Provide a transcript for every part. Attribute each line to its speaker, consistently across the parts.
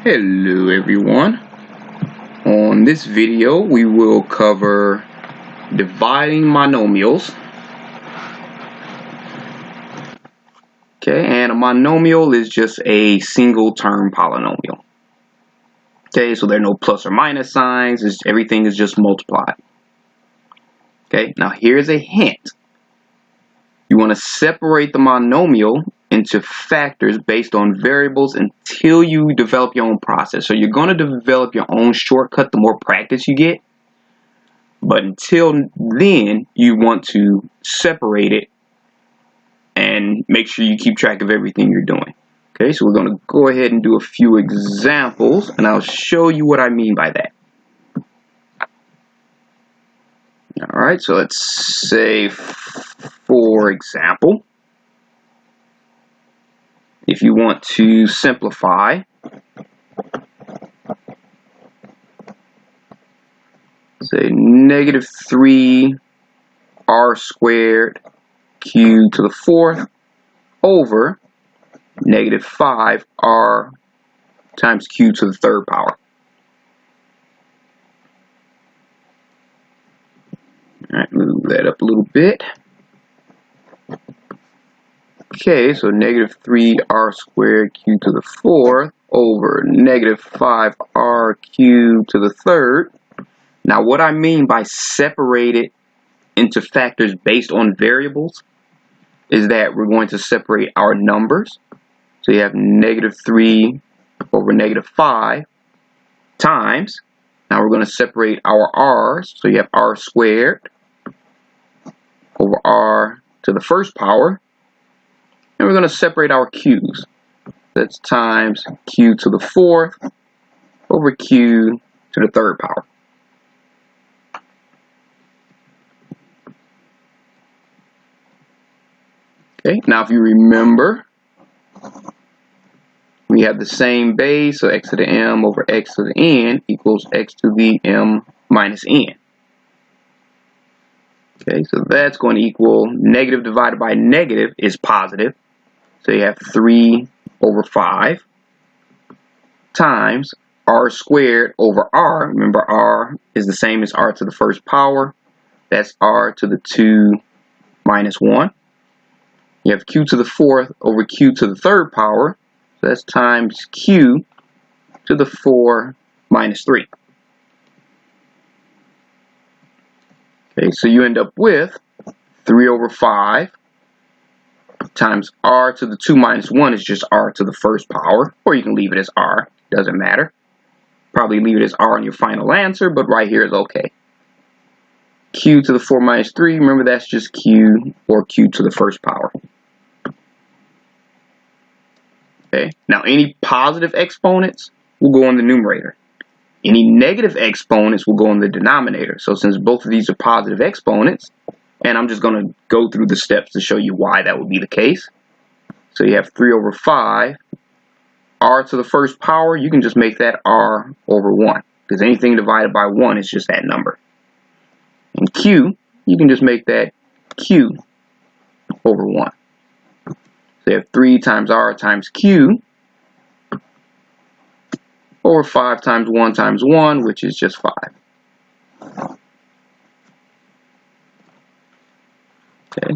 Speaker 1: Hello everyone. On this video we will cover dividing monomials. Okay, and a monomial is just a single term polynomial. Okay, so there are no plus or minus signs, everything is just multiplied. Okay, now here's a hint. You want to separate the monomial into factors based on variables until you develop your own process. So you're going to develop your own shortcut the more practice you get. But until then, you want to separate it and make sure you keep track of everything you're doing. Okay, so we're going to go ahead and do a few examples, and I'll show you what I mean by that. Alright, so let's say, for example, if you want to simplify, say negative 3 r squared q to the fourth over negative 5 r times q to the third power. Alright, move that up a little bit. Okay, so negative 3 r squared q to the fourth over negative 5 r cubed to the third. Now what I mean by separate it into factors based on variables is that we're going to separate our numbers. So you have negative 3 over negative 5 times. Now we're going to separate our r's. So you have r squared over r to the first power. And we're going to separate our q's. That's times q to the fourth over q to the third power. Okay, now if you remember, we have the same base, so x to the m over x to the n equals x to the m minus n. Okay, so that's going to equal negative divided by negative is positive. So you have 3 over 5 times r squared over r. Remember, r is the same as r to the first power. That's r to the 2 minus 1. You have q to the fourth over q to the third power. So that's times q to the 4 minus 3. Okay, so you end up with 3 over 5 times r to the 2 minus 1 is just r to the first power, or you can leave it as r, doesn't matter. Probably leave it as r in your final answer, but right here is okay. Q to the 4 minus 3, remember that's just q, or q to the first power. Okay, now any positive exponents will go in the numerator. Any negative exponents will go in the denominator. So since both of these are positive exponents, and I'm just going to go through the steps to show you why that would be the case. So you have 3 over 5, r to the first power, you can just make that r over 1, because anything divided by 1 is just that number. And q, you can just make that q over 1. So you have 3 times r times q over 5 times 1, which is just 5. Okay,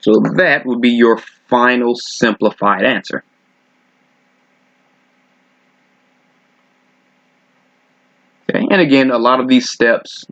Speaker 1: so that would be your final simplified answer. Okay, and again, a lot of these steps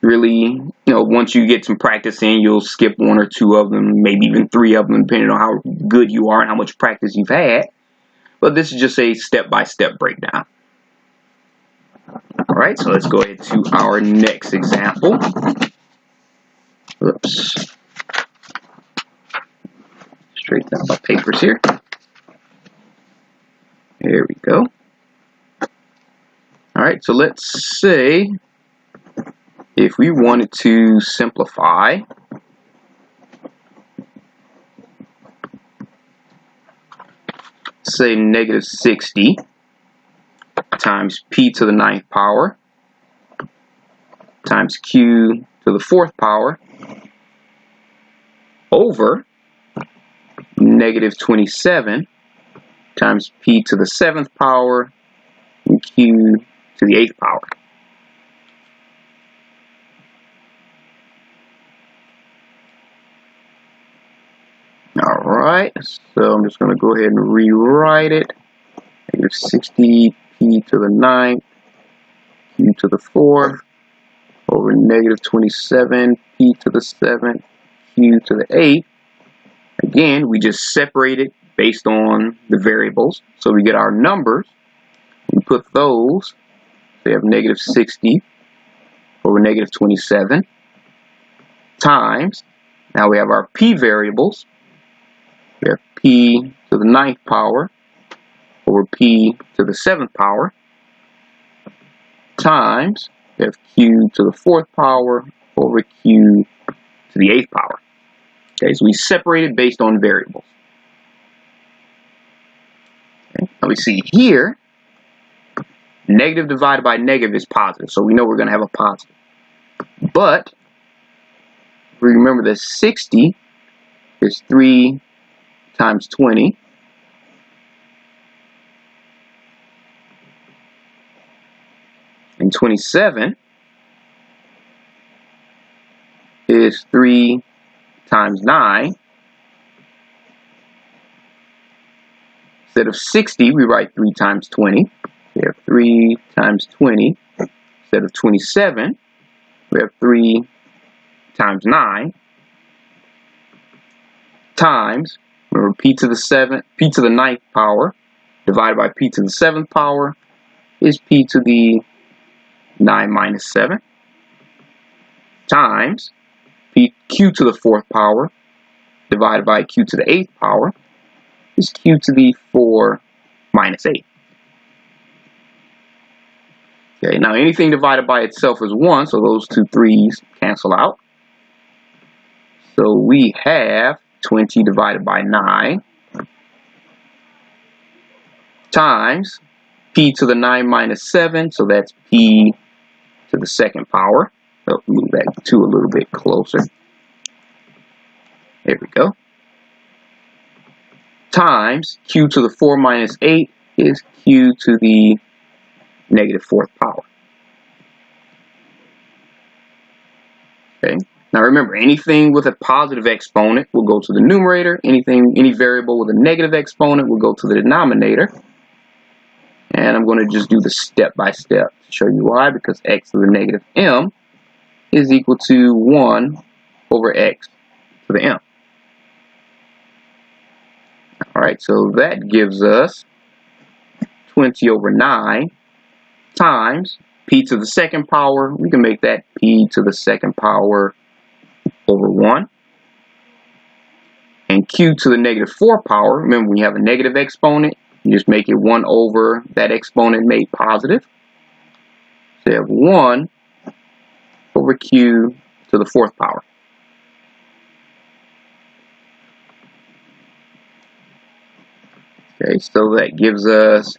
Speaker 1: really, once you get some practice in, you'll skip 1 or 2 of them, maybe even 3 of them, depending on how good you are and how much practice you've had. But this is just a step-by-step breakdown. All right, so let's go ahead to our next example. Oops. Straighten out my papers here. There we go. All right, so let's say if we wanted to simplify say negative 60 times p to the 9th power times q to the 4th power over negative 27 times p to the 7th power and q to the 8th power. Alright, so I'm just going to go ahead and rewrite it. Negative 60 p to the 9th, q to the 4th, over negative 27 p to the 7th, q to the 8th. Again, we just separate it based on the variables. So we get our numbers. We put those. So we have negative 60 over negative 27 times. Now we have our p variables. We have p to the 9th power over p to the 7th power times we have q to the 4th power over q to the 8th power. Okay, so we separate it based on variables. Okay, now we see here, negative divided by negative is positive, so we know we're going to have a positive. But remember that 60 is 3 times 20. And 27 is 3 times 9. Instead of 60, we write 3 times 20. We have 3 times 20. Instead of 27, we have 3 times 9 times, remember, p to the 9th power divided by p to the 7th power is p to the 9 minus 7 times q to the 4th power divided by q to the 8th power is q to the 4 minus 8. Okay, now anything divided by itself is 1, so those two 3's cancel out. So we have 20 divided by 9 times p to the 9 minus 7, so that's p to the 2nd power. So move that 2 a little bit closer. There we go. Times q to the 4 minus 8 is q to the negative 4th power. Okay. Now remember, anything with a positive exponent will go to the numerator. Any variable with a negative exponent will go to the denominator. And I'm going to just do the step by step to show you why, because x to the negative m is equal to 1 over x to the m. Alright, so that gives us 20 over 9 times p to the 2nd power. We can make that p to the 2nd power over 1. And q to the negative 4 power. Remember, when you have a negative exponent, you just make it 1 over that exponent made positive. So you have 1 over q to the 4th power. Okay, so that gives us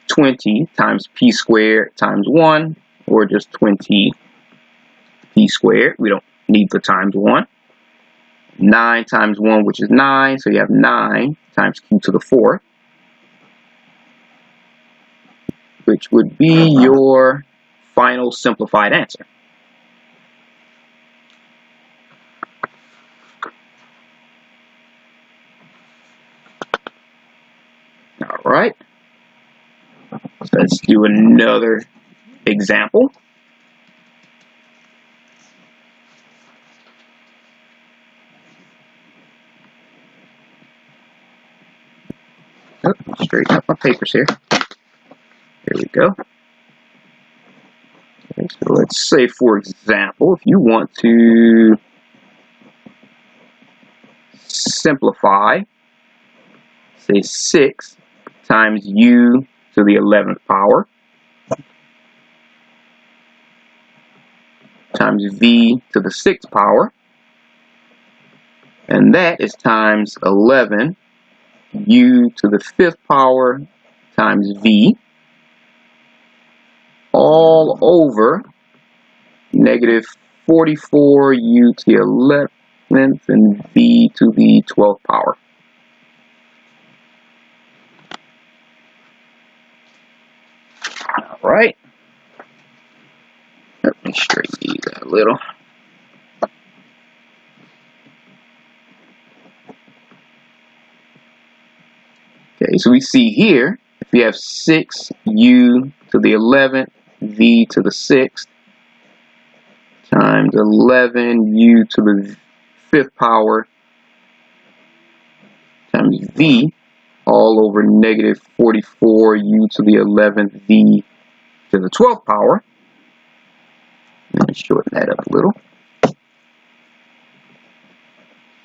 Speaker 1: 20 times p squared times 1, or just 20 p squared. We don't need the times 1. 9 times 1, which is 9, so you have 9 times q to the 4th, which would be your final simplified answer. All right, so let's do another example. Oh, straighten up my papers here. There we go. Okay, so let's say, for example, if you want to simplify, say 6 times u to the 11th power times v to the 6th power, and that is times 11 u to the 5th power times v, all over negative 44 u to the 11th and v to the 12th power. Alright. Let me straighten these out a little. Okay, so we see here, if we have 6u to the 11th, v to the 6th, times 11u to the 5th power, times v, all over negative 44u to the 11th, v to the 12th power. Let me shorten that up a little.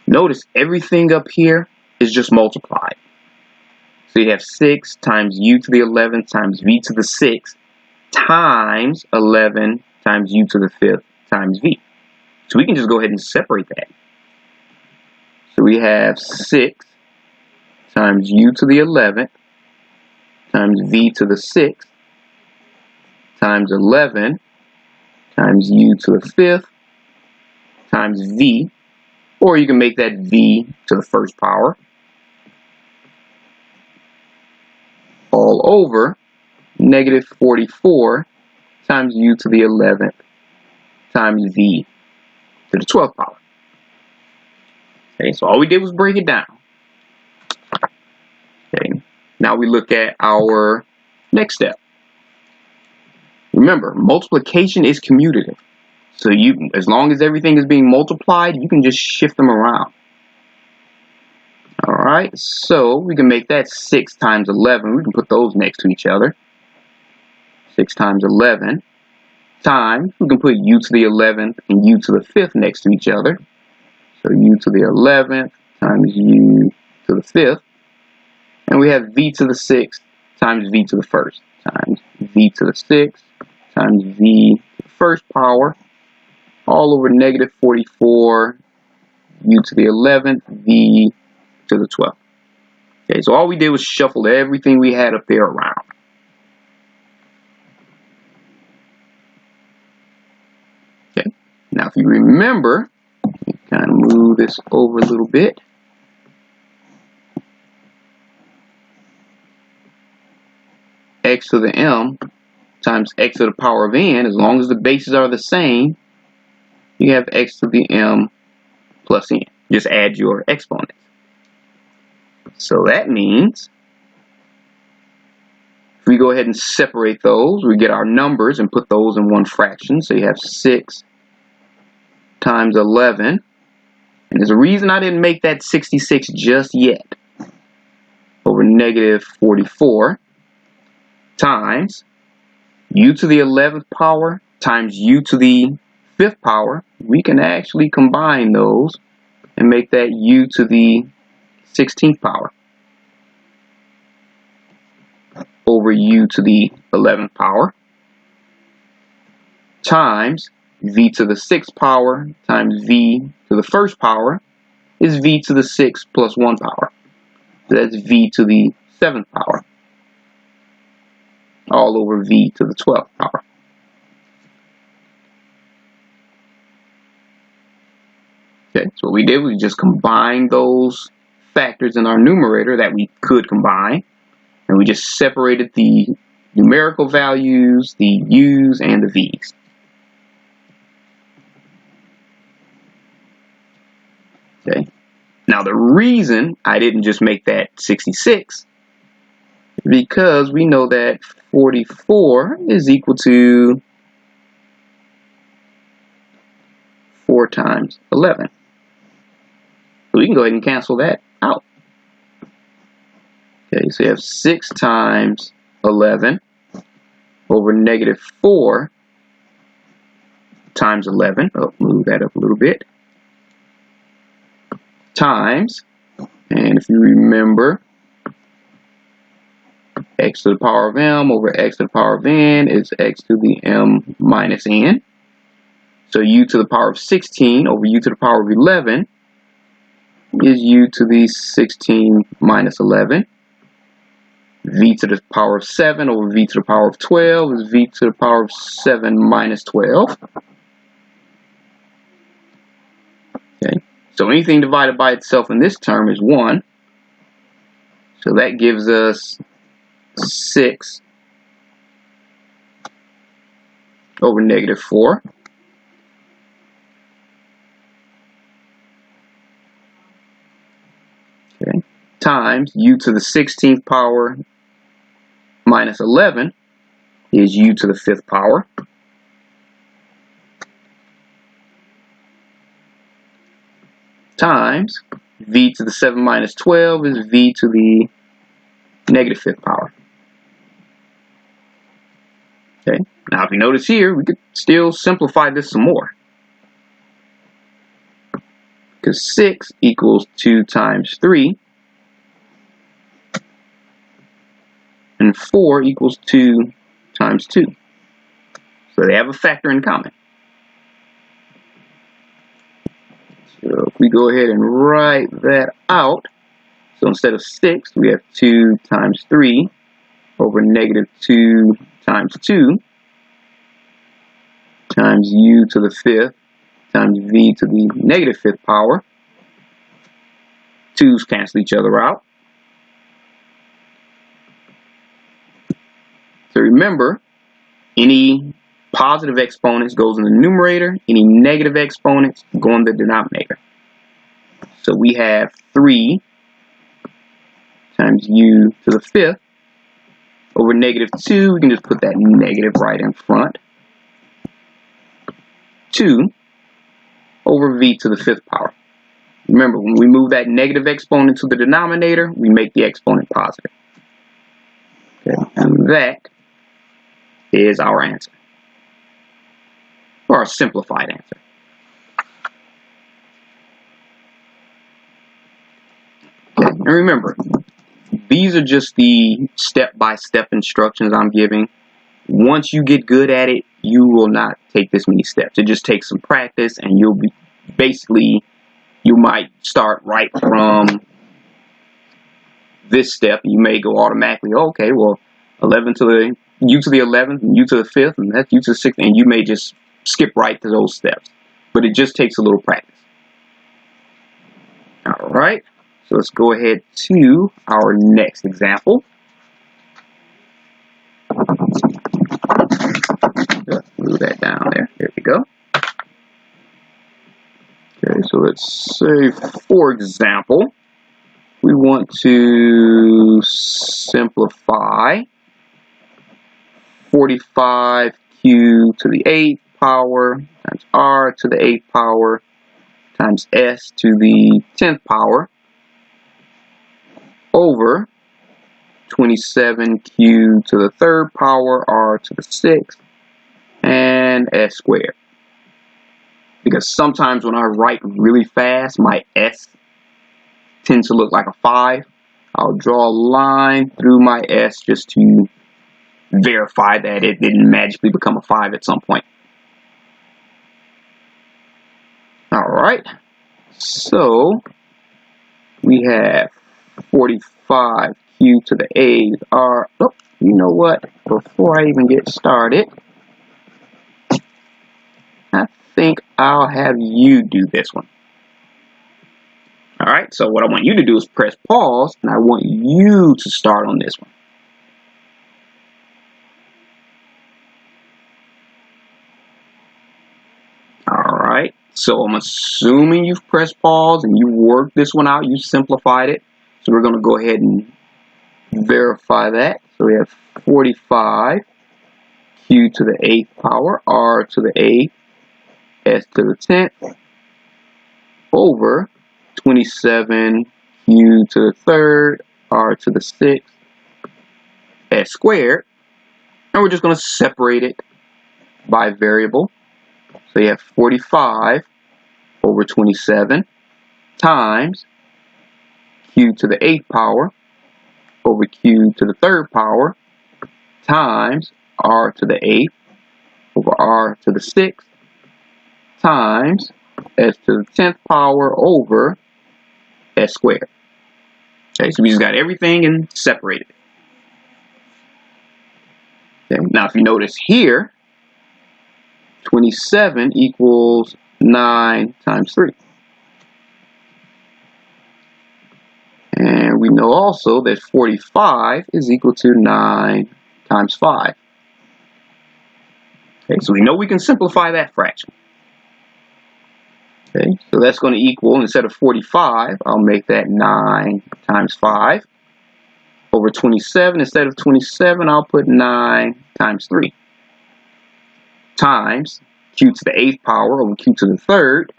Speaker 1: Notice everything up here is just multiplied. So you have 6 times u to the 11th times v to the 6th times 11 times u to the 5th times v. So we can just go ahead and separate that. So we have 6 times u to the 11th times v to the 6th times 11 times u to the 5th times v, or you can make that v to the first power, all over negative 44 times u to the 11th times v to the 12th power. Okay, so all we did was break it down. Okay, now we look at our next step. Remember, multiplication is commutative. So as long as everything is being multiplied, you can just shift them around. Alright, so we can make that 6 times 11. We can put those next to each other. 6 times 11 times, we can put u to the 11th and u to the 5th next to each other. So u to the 11th times u to the 5th. And we have v to the 6th times v to the 1st times v to the 6th times v to the 1st power, all over negative 44 u to the 11th v to the 12th. Okay, so all we did was shuffle everything we had up there around. Okay, now if you remember, you kind of move this over a little bit. X to the m times x to the power of n, as long as the bases are the same, you have x to the m plus n. Just add your exponents. So that means if we go ahead and separate those, we get our numbers and put those in one fraction. So you have 6 times 11. And there's a reason I didn't make that 66 just yet. Over negative 44 times u to the 11th power times u to the 5th power. We can actually combine those and make that u to the 16th power over u to the 11th power times v to the 6th power times v to the 1st power is v to the 6th plus 1 power. So that's v to the 7th power, all over v to the 12th power. Okay, so what we did was just combine those factors in our numerator that we could combine, and we just separated the numerical values, the u's, and the v's. Okay, now the reason I didn't just make that 66 is because we know that 44 is equal to 4 times 11. So we can go ahead and cancel that out. Okay, so you have 6 times 11 over negative 4 times 11. Oh, move that up a little bit. Times, and if you remember, x to the power of m over x to the power of n is x to the m minus n. So u to the power of 16 over u to the power of 11 is u to the 16 minus 11. V to the power of 7 over v to the power of 12 is v to the power of 7 minus 12. Okay, so anything divided by itself in this term is 1. So that gives us 6 over negative 4. Okay. Times u to the 16th power minus 11 is u to the 5th power. Times v to the 7 minus 12 is v to the negative 5th power. Okay. Now, if you notice here, we could still simplify this some more. Because 6 equals 2 times 3. And 4 equals 2 times 2. So they have a factor in common. So if we go ahead and write that out, so instead of 6, we have 2 times 3 over negative 2 times 2 times u to the 5th times v to the negative 5th power. 2's cancel each other out. So remember, any positive exponents goes in the numerator, any negative exponents go in the denominator. So we have 3 times u to the 5th over negative 2. We can just put that negative right in front. 2 over v to the 5th power. Remember, when we move that negative exponent to the denominator, we make the exponent positive. Okay. And that is our answer, or our simplified answer. Okay. And remember, these are just the step-by-step instructions I'm giving. Once you get good at it, you will not take this many steps. It just takes some practice, and you'll be basically, you might start right from this step. You may go automatically, okay, well, 11 to the u to the 11th and u to the 5th, and that's u to the 6th, and you may just skip right to those steps. But it just takes a little practice. All right, so let's go ahead to our next example. Move that down there. There we go. Okay, so let's say, for example, we want to simplify 45q to the 8th power times r to the 8th power times s to the 10th power over 27q to the 3rd power r to the 6th and s squared. Because sometimes when I write really fast, my s tends to look like a 5. I'll draw a line through my s just to verify that it didn't magically become a 5 at some point. Alright, so we have 45q to the 8th r. Oh, you know what? Before I even get started, I think I'll have you do this one. Alright, so what I want you to do is press pause, and I want you to start on this one. Alright, so I'm assuming you've pressed pause and you worked this one out, you simplified it. So we're going to go ahead and verify that. So we have 45 q to the 8th power, r to the 8th, s to the 10th, over 27 q to the 3rd, r to the 6th, s squared. And we're just going to separate it by variable. So you have 45 over 27 times q to the 8th power over q to the 3rd power times r to the 8th over r to the 6th times s to the 10th power over s squared. Okay, so we just got everything and separated it. Okay, now if you notice here, 27 equals 9 times 3. And we know also that 45 is equal to 9 times 5. Okay, so we know we can simplify that fraction. Okay, so that's going to equal, instead of 45, I'll make that 9 times 5 over 27. Instead of 27, I'll put 9 times 3 times q to the 8th power over q to the 3rd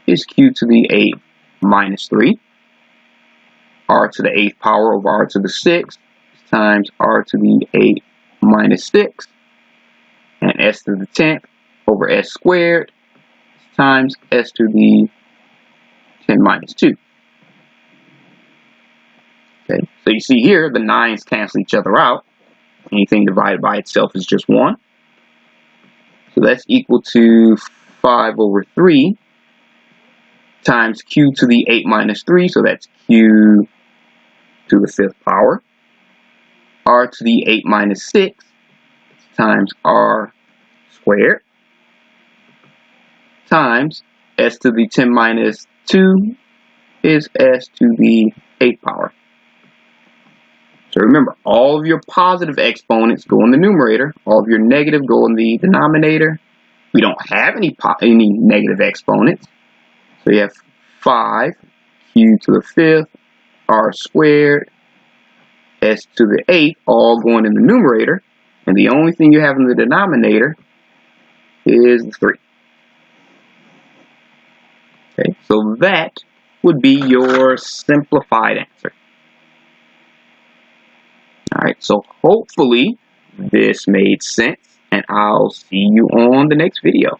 Speaker 1: is q to the 8th minus 3. R to the 8th power over r to the 6th times r to the 8th minus 6. And s to the 10th over s squared times s to the 10 minus 2. Okay, so you see here the 9's cancel each other out. Anything divided by itself is just 1. So that's equal to 5 over 3 times q to the 8 minus 3. So that's q to the 5th power. R to the 8 minus 6 times r squared times s to the 10 minus 2 is s to the 8th power. So remember, all of your positive exponents go in the numerator. All of your negative go in the denominator. We don't have any negative exponents. So you have 5 q to the 5th, r squared, s to the 8th, all going in the numerator. And the only thing you have in the denominator is the 3. Okay, so that would be your simplified answer. Alright, so hopefully this made sense, and I'll see you on the next video.